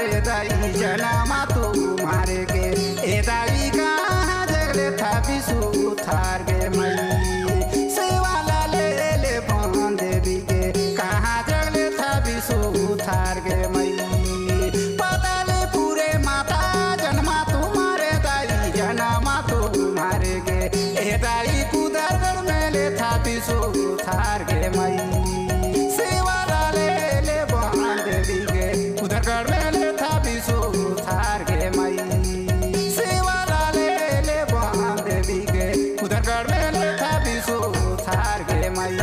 जनमा तुम्हारे के ए दाई कहाँ जगले था विशु थार गे मई सेवाला ले बन देवी के कहाँ जगले था विशु थार गे मई पताले पूरे माता जन्मा तुम्हारे दाई जनमा तुम्हारे के ए दाई कुदरगढ़ में ले था विशु थार गे मई सेवाला ले बन देवी के कुदरगढ़ में ले था विशु थार गे मई सेवाला ले बन देवी के कुदरगढ़ में ले था विशु थार गे मई।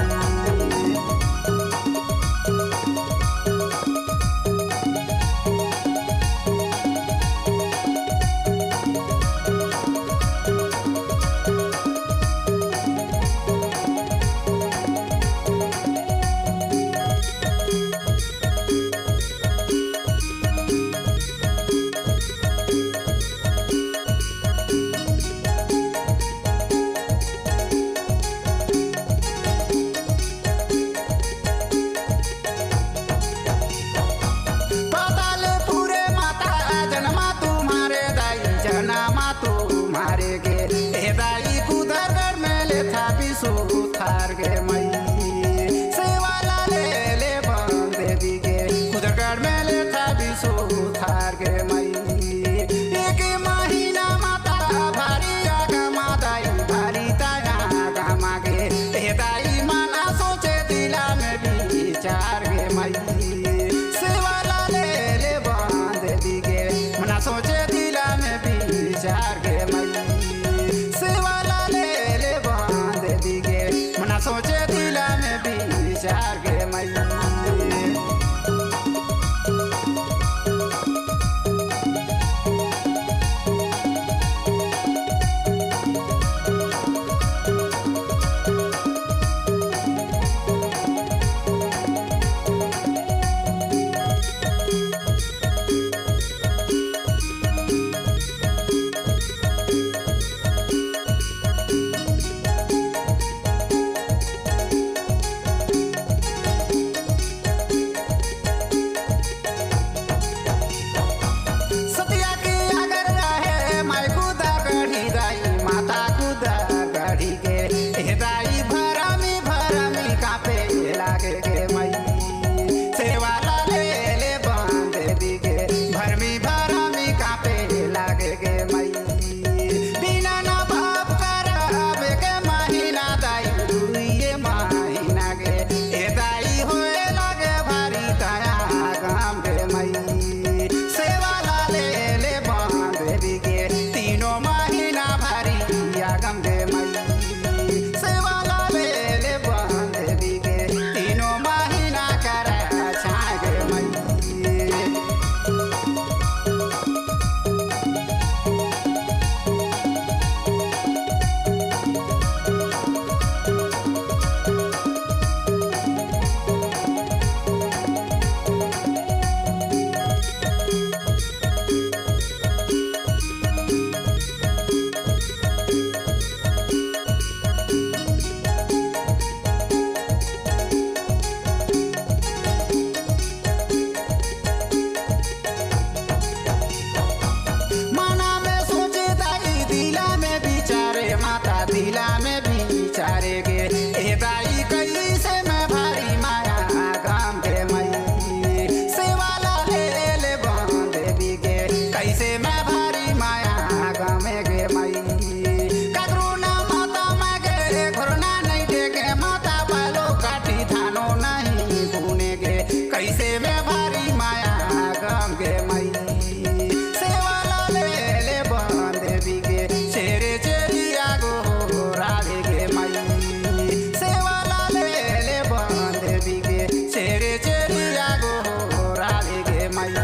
तुम्हारे के ए दाई कुदरगढ़ में ले था विशु थार गे मई सेवाला ले बन देवी के कुदरगढ़ में ले था विशु थार गे मई एक महीना माता भारी आगा दाई भारी तागा गामा गे ए दाई माना सोचे दिला में विचार गे मई सेवाला ले बन देवी के मना सोचे दिला में विचार गे मई सेवाला ले बन देवी के मना सोचे दिला में विचार गे मई। दिला में विचारे गे ए दाई कैसे मैं भारी माया गाम के मई सेवाला ले बन देवी के कैसे मैं भारी माया गाम गे मई ककरो ना माता मैं गे घोरना नहीं देखे माता बालो काटी धानो नहीं गुने गे कैसे मैं भारी माया गाम गे मई सेवाला ले बन देवी के चेरे चेरिया गो राधे गे मई सेवाला ले बन देवी के चेरे चेरिया गो राधे गे मई।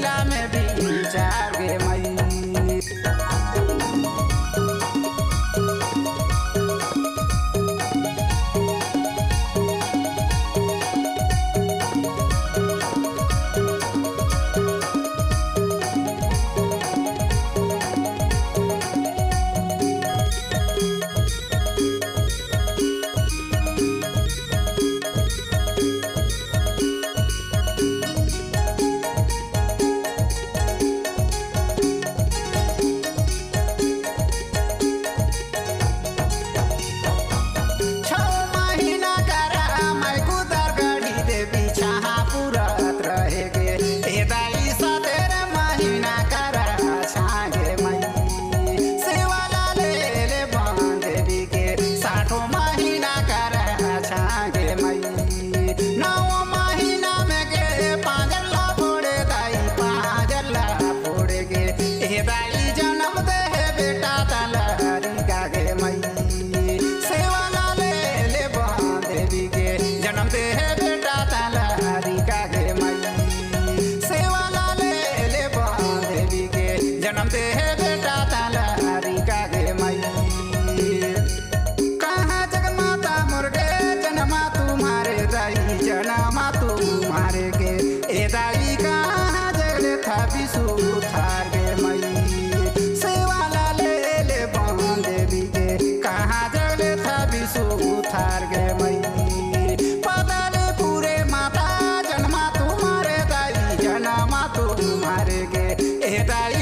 शीला में विचार गे मई। जन्म दे है बेटा तलारी का गे मई। कहाँ जगन्माता मुर्गे जन्मा तुम्हारे दाई जन्मा तुम्हारे गे ए दाई कहाँ जगले था विशु थार गे मई। सेवाला ले बन देवी गे कहाँ जगले था विशु थार गे मई। पदले पूरे माता जन्मा तुम्हारे दाई जन्मा तुम्हारे गे ए दाई